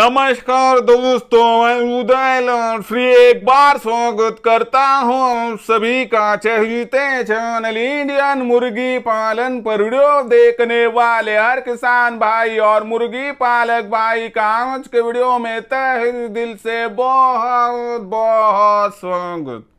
नमस्कार दोस्तों, मैं उदय लाल श्री एक बार स्वागत करता हूं आप सभी का चहेते चैनल इंडियन मुर्गी पालन पर वीडियो देखने वाले हर किसान भाई और मुर्गी पालक भाई का आज के वीडियो में तहे दिल से बहुत बहुत स्वागत।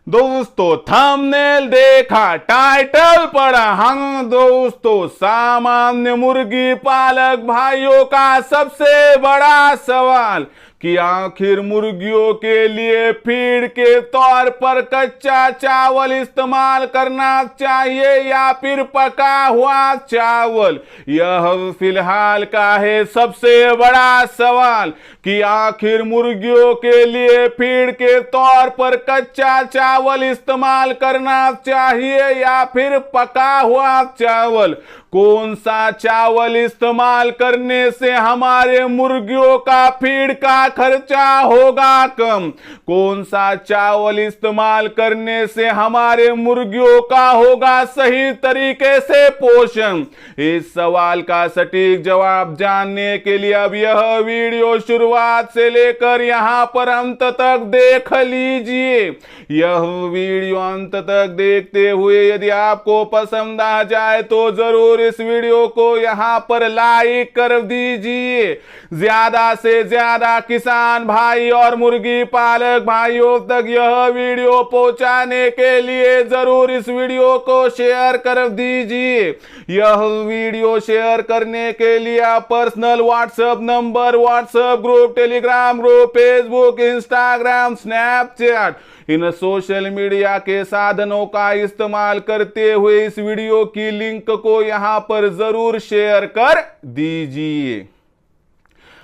दोस्तों थंबनेल देखा, टाइटल पढ़ा, हम दोस्तों सामान्य मुर्गी पालक भाइयों का सबसे बड़ा सवाल कि आखिर मुर्गियों के लिए फीड के तौर पर कच्चा चावल इस्तेमाल करना चाहिए या फिर पका हुआ चावल। यह फिलहाल का है सबसे बड़ा सवाल कि आखिर मुर्गियों के लिए फीड के तौर पर कच्चा चावल इस्तेमाल करना चाहिए या फिर पका हुआ चावल। कौन सा चावल इस्तेमाल करने से हमारे मुर्गियों का फीड का खर्चा होगा कम? कौन सा चावल इस्तेमाल करने से हमारे मुर्गियों का होगा सही तरीके से पोषण? इस सवाल का सटीक जवाब जानने के लिए अब यह वीडियो शुरुआत से लेकर यहां पर अंत तक देख लीजिए। यह वीडियो अंत तक देखते हुए यदि आपको पसंद आ जाए तो जरूर इस वीडियो को यहां पर लाइक कर दीजिए। ज्यादा से ज्यादा किसान भाई और मुर्गी पालक भाइयों तक यह वीडियो पहुंचाने के लिए जरूर इस वीडियो को शेयर कर दीजिए। यह वीडियो शेयर करने के लिए आप personal WhatsApp number, WhatsApp group, Telegram group, Facebook, Instagram, Snapchat इन सोशल मीडिया के साधनों का इस्तेमाल करते हुए इस वीडियो की लिंक को यहां पर जरूर शेयर कर दीजिए।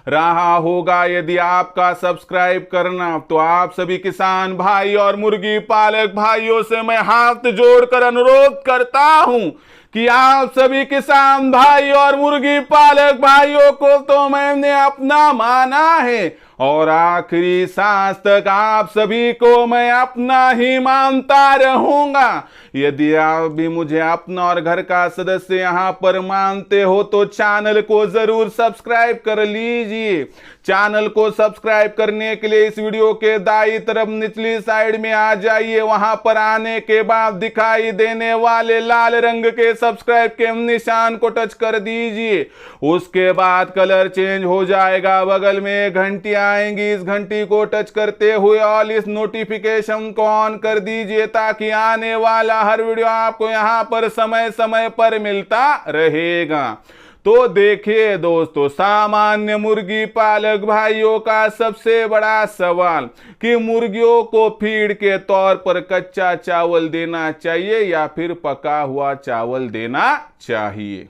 रहा होगा यदि आपका सब्सक्राइब करना, तो आप सभी किसान भाई और मुर्गी पालक भाइयों से मैं हाथ जोड़कर अनुरोध करता हूं कि आप सभी किसान भाई और मुर्गी पालक भाइयों को तो मैंने अपना माना है और आखिरी सांस तक आप सभी को मैं अपना ही मानता रहूंगा। यदि आप भी मुझे अपना और घर का सदस्य यहां पर मानते हो तो चैनल को जरूर सब्सक्राइब कर लीजिए। चैनल को सब्सक्राइब करने के लिए इस वीडियो के दाईं तरफ निचली साइड में आ जाइए। वहां पर आने के बाद दिखाई देने वाले लाल रंग के सब्सक्राइब के निशान को टच कर दीजिए। उसके बाद कलर चेंज हो जाएगा, बगल में एक घंटी आएंगी, इस घंटी को टच करते हुए ऑल इस नोटिफिकेशन को ऑन कर दीजिए ताकि आने वाला हर वीडियो आपको यहां पर समय समय पर मिलता रहेगा। तो देखिए दोस्तों, सामान्य मुर्गी पालक भाइयों का सबसे बड़ा सवाल कि मुर्गियों को फीड के तौर पर कच्चा चावल देना चाहिए या फिर पका हुआ चावल देना चाहिए।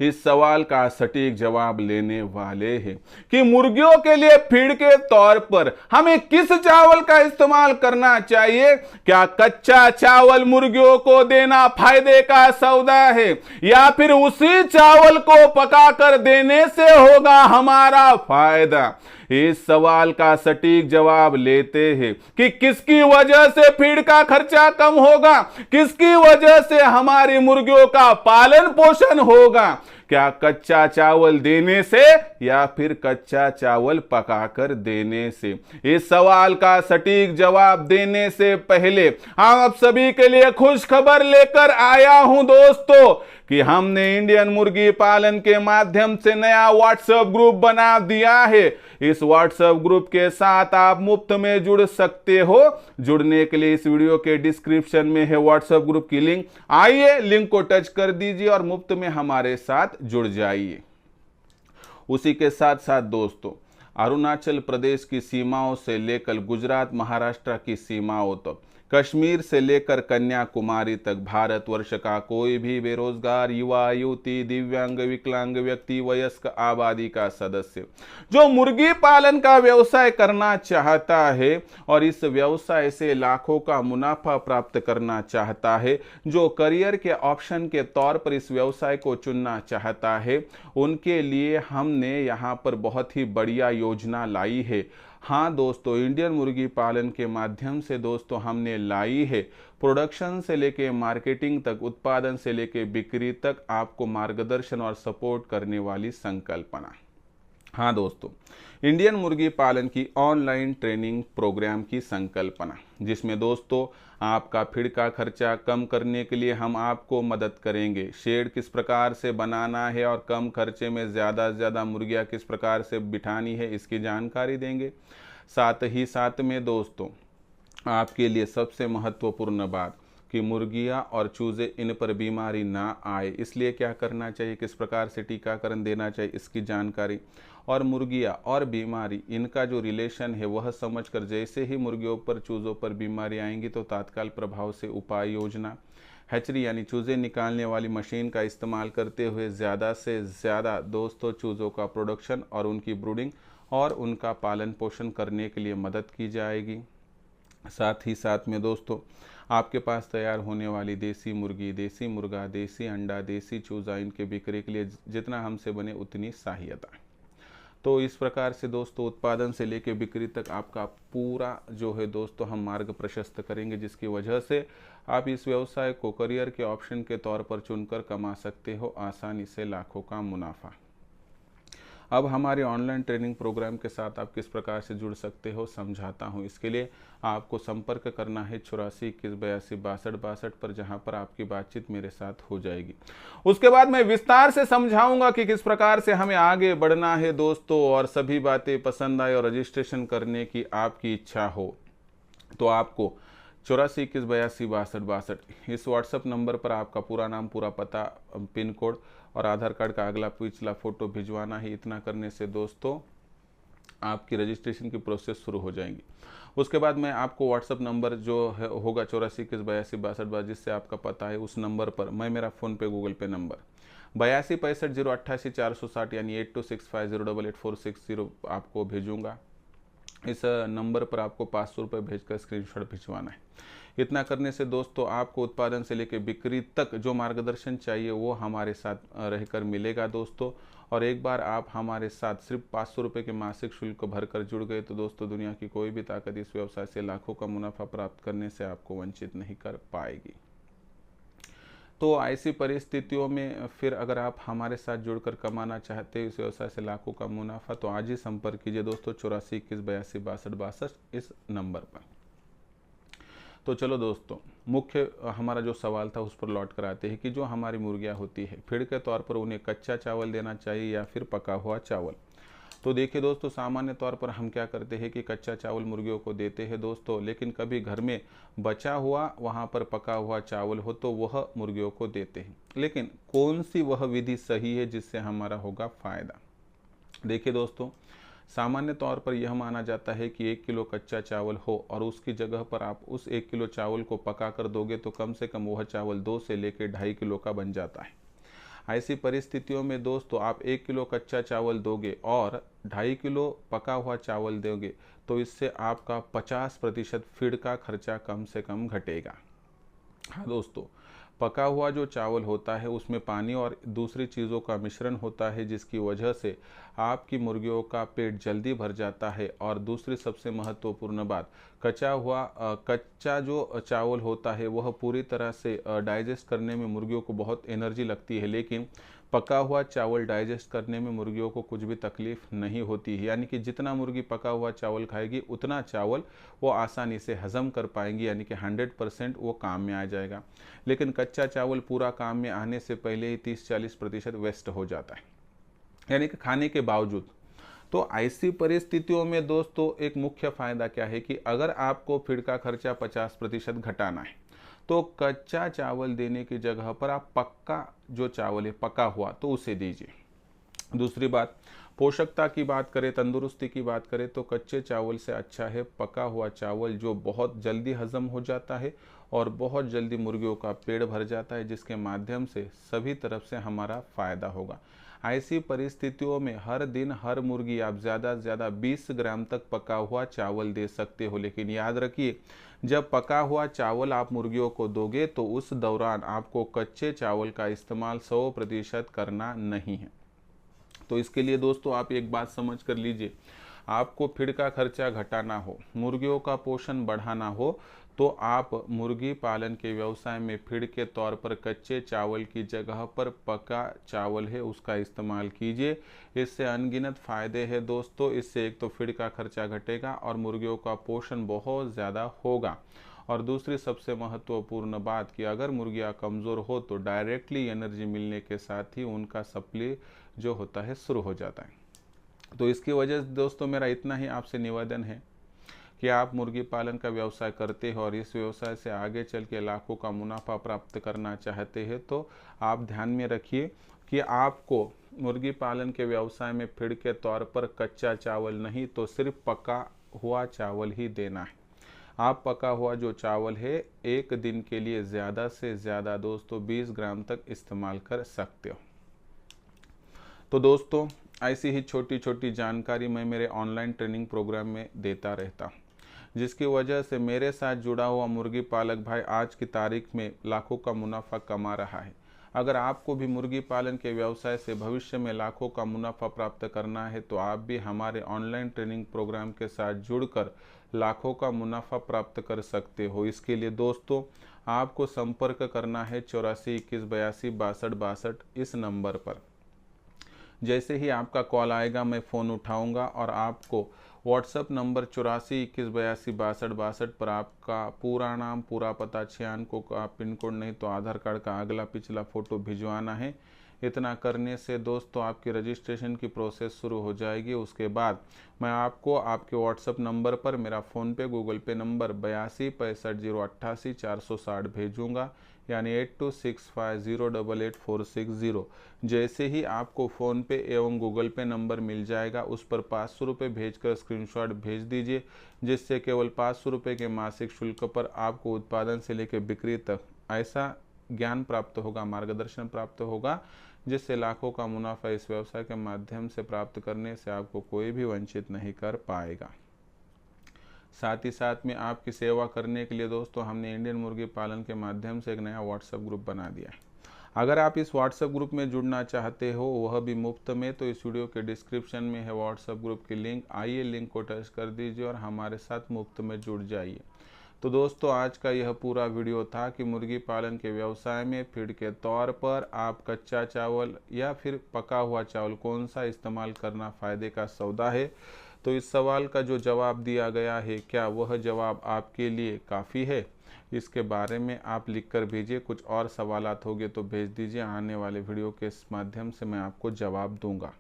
इस सवाल का सटीक जवाब लेने वाले हैं कि मुर्गियों के लिए फीड के तौर पर हमें किस चावल का इस्तेमाल करना चाहिए। क्या कच्चा चावल मुर्गियों को देना फायदे का सौदा है या फिर उसी चावल को पकाकर देने से होगा हमारा फायदा? इस सवाल का सटीक जवाब लेते हैं कि किसकी वजह से फीड का खर्चा कम होगा, किसकी वजह से हमारी मुर्गियों का पालन पोषण होगा। क्या कच्चा चावल देने से या फिर कच्चा चावल पकाकर देने से? इस सवाल का सटीक जवाब देने से पहले आप सभी के लिए खुश खबर लेकर आया हूं दोस्तों कि हमने इंडियन मुर्गी पालन के माध्यम से नया व्हाट्सएप ग्रुप बना दिया है। इस व्हाट्सएप ग्रुप के साथ आप मुफ्त में जुड़ सकते हो। जुड़ने के लिए इस वीडियो के डिस्क्रिप्शन में है व्हाट्सएप ग्रुप की लिंक, आइए लिंक को टच कर दीजिए और मुफ्त में हमारे साथ जुड़ जाइए। उसी के साथ साथ दोस्तों, अरुणाचल प्रदेश की सीमाओं से लेकर गुजरात महाराष्ट्र की सीमाओं तक, कश्मीर से लेकर कन्याकुमारी तक भारतवर्ष का कोई भी बेरोजगार युवा, युवती, दिव्यांग, विकलांग व्यक्ति, वयस्क आबादी का सदस्य जो मुर्गी पालन का व्यवसाय करना चाहता है और इस व्यवसाय से लाखों का मुनाफा प्राप्त करना चाहता है, जो करियर के ऑप्शन के तौर पर इस व्यवसाय को चुनना चाहता है, उनके लिए हमने यहाँ पर बहुत ही बढ़िया योजना लाई है। हाँ दोस्तों, इंडियन मुर्गी पालन के माध्यम से दोस्तों हमने लाई है प्रोडक्शन से लेके मार्केटिंग तक, उत्पादन से लेके बिक्री तक आपको मार्गदर्शन और सपोर्ट करने वाली संकल्पना। हाँ दोस्तों, इंडियन मुर्गी पालन की ऑनलाइन ट्रेनिंग प्रोग्राम की संकल्पना, जिसमें दोस्तों आपका फीड का खर्चा कम करने के लिए हम आपको मदद करेंगे। शेड किस प्रकार से बनाना है और कम खर्चे में ज़्यादा से ज़्यादा मुर्गियाँ किस प्रकार से बिठानी है, इसकी जानकारी देंगे। साथ ही साथ में दोस्तों आपके लिए सबसे महत्वपूर्ण बात कि मुर्गियाँ और चूज़े इन पर बीमारी ना आए, इसलिए क्या करना चाहिए, किस प्रकार से टीकाकरण देना चाहिए, इसकी जानकारी। और मुर्गियाँ और बीमारी, इनका जो रिलेशन है वह समझकर जैसे ही मुर्गियों पर चूज़ों पर बीमारी आएंगी तो तत्काल प्रभाव से उपाय योजना। हैचरी यानी चूज़े निकालने वाली मशीन का इस्तेमाल करते हुए ज़्यादा से ज़्यादा दोस्तों चूज़ों का प्रोडक्शन और उनकी ब्रूडिंग और उनका पालन पोषण करने के लिए मदद की जाएगी। साथ ही साथ में दोस्तों आपके पास तैयार होने वाली देसी मुर्गी, देसी मुर्गा, देसी अंडा, देसी चूज़ा, इनके बिक्री के लिए जितना हमसे बने उतनी सहायता। तो इस प्रकार से दोस्तों उत्पादन से लेकर बिक्री तक आपका पूरा जो है दोस्तों हम मार्ग प्रशस्त करेंगे, जिसकी वजह से आप इस व्यवसाय को करियर के ऑप्शन के तौर पर चुनकर कमा सकते हो आसानी से लाखों का मुनाफा। अब हमारे ऑनलाइन ट्रेनिंग प्रोग्राम के साथ आप किस प्रकार से जुड़ सकते हो समझाता हूं। इसके लिए आपको संपर्क करना है 84 21 82 62 62 पर, जहां पर आपकी बातचीत मेरे साथ हो जाएगी। उसके बाद मैं विस्तार से समझाऊंगा कि किस प्रकार से हमें आगे बढ़ना है दोस्तों, और सभी बातें पसंद आए और रजिस्ट्रेशन करने की आपकी इच्छा हो तो आपको 84 21 82 62 62 इस व्हाट्सएप नंबर पर आपका पूरा नाम, पूरा पता, पिन कोड और आधार कार्ड का अगला पिछला फोटो भिजवाना है। इतना करने से दोस्तों आपकी रजिस्ट्रेशन की प्रोसेस शुरू हो जाएगी। उसके बाद मैं आपको व्हाट्सएप नंबर जो है होगा 84 21 82 62 62, जिससे आपका पता है, उस नंबर पर मैं मेरा फ़ोन पे गूगल पे नंबर 82 65 088 460 यानी 8265088460 आपको भेजूँगा। इस नंबर पर आपको 500 रुपये भेजकर स्क्रीनशॉट भिजवाना है। इतना करने से दोस्तों आपको उत्पादन से लेकर बिक्री तक जो मार्गदर्शन चाहिए वो हमारे साथ रहकर मिलेगा दोस्तों। और एक बार आप हमारे साथ सिर्फ 500 रुपये के मासिक शुल्क भरकर जुड़ गए तो दोस्तों दुनिया की कोई भी ताकत इस व्यवसाय से लाखों का मुनाफा प्राप्त करने से आपको वंचित नहीं कर पाएगी। तो ऐसी परिस्थितियों में फिर अगर आप हमारे साथ जुड़कर कमाना चाहते हैं इस व्यवसाय से लाखों का मुनाफा, तो आज ही संपर्क कीजिए दोस्तों 84 21 82 62 62 इस नंबर पर। तो चलो दोस्तों, मुख्य हमारा जो सवाल था उस पर लौट कर आते हैं कि जो हमारी मुर्गियाँ होती है फीड के तौर पर उन्हें कच्चा चावल देना चाहिए या फिर पका हुआ चावल। तो देखिए दोस्तों, सामान्य तौर पर हम क्या करते हैं कि कच्चा चावल मुर्गियों को देते हैं दोस्तों, लेकिन कभी घर में बचा हुआ वहाँ पर पका हुआ चावल हो तो वह मुर्गियों को देते हैं। लेकिन कौन सी वह विधि सही है जिससे हमारा होगा फ़ायदा? देखिए दोस्तों, सामान्य तौर पर यह माना जाता है कि 1 किलो कच्चा चावल हो और उसकी जगह पर आप उस 1 किलो चावल को पका कर दोगे तो कम से कम वह चावल 2 से लेकर 2.5 किलो का बन जाता है। ऐसी परिस्थितियों में दोस्तों आप 1 किलो कच्चा चावल दोगे और 2.5 किलो पका हुआ चावल दोगे तो इससे आपका 50% फीड का खर्चा कम से कम घटेगा। हाँ दोस्तों, पका हुआ जो चावल होता है उसमें पानी और दूसरी चीज़ों का मिश्रण होता है, जिसकी वजह से आपकी मुर्गियों का पेट जल्दी भर जाता है। और दूसरी सबसे महत्वपूर्ण बात, कच्चा जो चावल होता है वह पूरी तरह से डाइजेस्ट करने में मुर्गियों को बहुत एनर्जी लगती है, लेकिन पका हुआ चावल डाइजेस्ट करने में मुर्गियों को कुछ भी तकलीफ नहीं होती है। यानी कि जितना मुर्गी पका हुआ चावल खाएगी उतना चावल वो आसानी से हजम कर पाएंगी, यानी कि 100% वो काम में आ जाएगा। लेकिन कच्चा चावल पूरा काम में आने से पहले ही 30-40% वेस्ट हो जाता है, यानी कि खाने के बावजूद। तो ऐसी परिस्थितियों में दोस्तों एक मुख्य फ़ायदा क्या है कि अगर आपको फीड का खर्चा 50% घटाना है तो कच्चा चावल देने की जगह पर आप पक्का जो चावल है पका हुआ तो उसे दीजिए। दूसरी बात, पोषकता की बात करें, तंदुरुस्ती की बात करें तो कच्चे चावल से अच्छा है पका हुआ चावल, जो बहुत जल्दी हजम हो जाता है और बहुत जल्दी मुर्गियों का पेट भर जाता है, जिसके माध्यम से सभी तरफ से हमारा फ़ायदा होगा। ऐसी परिस्थितियों में हर दिन हर मुर्गी आप ज़्यादा से ज़्यादा 20 ग्राम तक पका हुआ चावल दे सकते हो। लेकिन याद रखिए, जब पका हुआ चावल आप मुर्गियों को दोगे तो उस दौरान आपको कच्चे चावल का इस्तेमाल 100% करना नहीं है। तो इसके लिए दोस्तों आप एक बात समझ कर लीजिए, आपको फीड का खर्चा घटाना हो, मुर्गियों का पोषण बढ़ाना हो, तो आप मुर्गी पालन के व्यवसाय में फीड के तौर पर कच्चे चावल की जगह पर पका चावल है उसका इस्तेमाल कीजिए। इससे अनगिनत फ़ायदे हैं दोस्तों। इससे एक तो फीड का खर्चा घटेगा और मुर्गियों का पोषण बहुत ज़्यादा होगा। और दूसरी सबसे महत्वपूर्ण बात कि अगर मुर्गियाँ कमज़ोर हो तो डायरेक्टली एनर्जी मिलने के साथ ही उनका सप्ली जो होता है शुरू हो जाता है। तो इसकी वजह से दोस्तों मेरा इतना ही आपसे निवेदन है कि आप मुर्गी पालन का व्यवसाय करते हो और इस व्यवसाय से आगे चल के लाखों का मुनाफा प्राप्त करना चाहते हैं, तो आप ध्यान में रखिए कि आपको मुर्गी पालन के व्यवसाय में फीड के तौर पर कच्चा चावल नहीं तो सिर्फ पका हुआ चावल ही देना है। आप पका हुआ जो चावल है एक दिन के लिए ज़्यादा से ज़्यादा दोस्तों 20 ग्राम तक इस्तेमाल कर सकते हो। तो दोस्तों ऐसी ही छोटी छोटी जानकारी मैं मेरे ऑनलाइन ट्रेनिंग प्रोग्राम में देता रहता हूँ, जिसकी वजह से मेरे साथ जुड़ा हुआ मुर्गी पालक भाई आज की तारीख में लाखों का मुनाफा कमा रहा है। अगर आपको भी मुर्गी पालन के व्यवसाय से भविष्य में लाखों का मुनाफा प्राप्त करना है तो आप भी हमारे ऑनलाइन ट्रेनिंग प्रोग्राम के साथ जुड़कर लाखों का मुनाफा प्राप्त कर सकते हो। इसके लिए दोस्तों आपको संपर्क करना है 84 21 82 62 62 इस नंबर पर। जैसे ही आपका कॉल आएगा मैं फ़ोन उठाऊंगा और आपको व्हाट्सएप नंबर 84 21 82 62 62 पर आपका पूरा नाम, पूरा पता, 6 अंकों का पिन कोड नहीं तो आधार कार्ड का अगला पिछला फ़ोटो भिजवाना है। इतना करने से दोस्तों आपकी रजिस्ट्रेशन की प्रोसेस शुरू हो जाएगी। उसके बाद मैं आपको आपके व्हाट्सएप नंबर पर मेरा फ़ोनपे गूगल पे नंबर 82 65 088 460 भेजूँगा, यानी 8265088460। जैसे ही आपको फ़ोनपे एवं गूगल पे नंबर मिल जाएगा उस पर 500 रुपये भेजकर स्क्रीनशॉट भेज दीजिए, जिससे केवल 500 रुपये के मासिक शुल्क पर आपको उत्पादन से लेकर बिक्री तक ऐसा ज्ञान प्राप्त होगा, मार्गदर्शन प्राप्त होगा, जिससे लाखों का मुनाफा इस व्यवसाय के माध्यम से प्राप्त करने से आपको कोई भी वंचित नहीं कर पाएगा। साथ ही साथ में आपकी सेवा करने के लिए दोस्तों हमने इंडियन मुर्गी पालन के माध्यम से एक नया व्हाट्सएप ग्रुप बना दिया है। अगर आप इस व्हाट्सएप ग्रुप में जुड़ना चाहते हो, वह भी मुफ्त में, तो इस वीडियो के डिस्क्रिप्शन में है व्हाट्सएप ग्रुप की लिंक। आइए लिंक को टच कर दीजिए और हमारे साथ मुफ्त में जुड़ जाइए। तो दोस्तों आज का यह पूरा वीडियो था कि मुर्गी पालन के व्यवसाय में फीड के तौर पर आप कच्चा चावल या फिर पका हुआ चावल कौन सा इस्तेमाल करना फ़ायदे का सौदा है। तो इस सवाल का जो जवाब दिया गया है, क्या वह जवाब आपके लिए काफ़ी है? इसके बारे में आप लिखकर भेजिए। कुछ और सवालात होंगे तो भेज दीजिए, आने वाले वीडियो के माध्यम से मैं आपको जवाब दूंगा।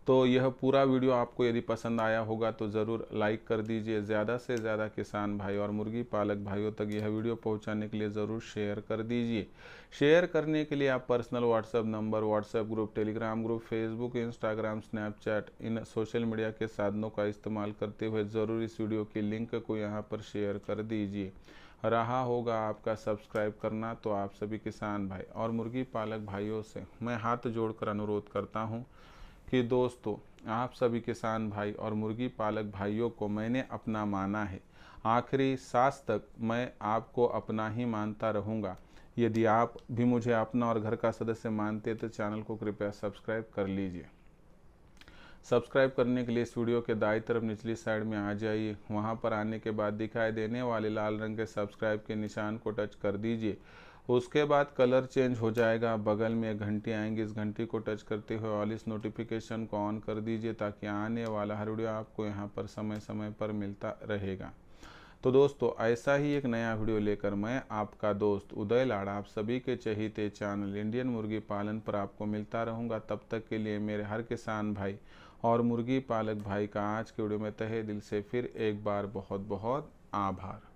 तो यह पूरा वीडियो आपको यदि पसंद आया होगा तो ज़रूर लाइक कर दीजिए। ज़्यादा से ज़्यादा किसान भाई और मुर्गी पालक भाइयों तक यह वीडियो पहुंचाने के लिए ज़रूर शेयर कर दीजिए। शेयर करने के लिए आप personal WhatsApp number, WhatsApp group, Telegram group, Facebook, Instagram, Snapchat इन सोशल मीडिया के साधनों का इस्तेमाल करते हुए ज़रूर इस वीडियो की लिंक को यहाँ पर शेयर कर दीजिए। रहा होगा आपका सब्सक्राइब करना, तो आप सभी किसान भाई और मुर्गी पालक भाइयों से मैं हाथ जोड़कर अनुरोध करता हूँ कि दोस्तों आप सभी किसान भाई और मुर्गी पालक भाइयों को मैंने अपना माना है। आखिरी सांस तक मैं आपको अपना ही मानता रहूँगा। यदि आप भी मुझे अपना और घर का सदस्य मानते तो चैनल को कृपया सब्सक्राइब कर लीजिए। सब्सक्राइब करने के लिए इस वीडियो के दाईं तरफ निचली साइड में आ जाइए। वहां पर आने के बाद दिखाई देने वाले लाल रंग के सब्सक्राइब के निशान को टच कर दीजिए। उसके बाद कलर चेंज हो जाएगा, बगल में एक घंटी आएंगी, इस घंटी को टच करते हुए ऑल इस नोटिफिकेशन को ऑन कर दीजिए, ताकि आने वाला हर वीडियो आपको यहाँ पर समय समय पर मिलता रहेगा। तो दोस्तों ऐसा ही एक नया वीडियो लेकर मैं आपका दोस्त उदय लाड़ा आप सभी के चहीते चैनल इंडियन मुर्गी पालन पर आपको मिलता रहूँगा। तब तक के लिए मेरे हर किसान भाई और मुर्गी पालक भाई का आज के वीडियो में तहे दिल से फिर एक बार बहुत बहुत आभार।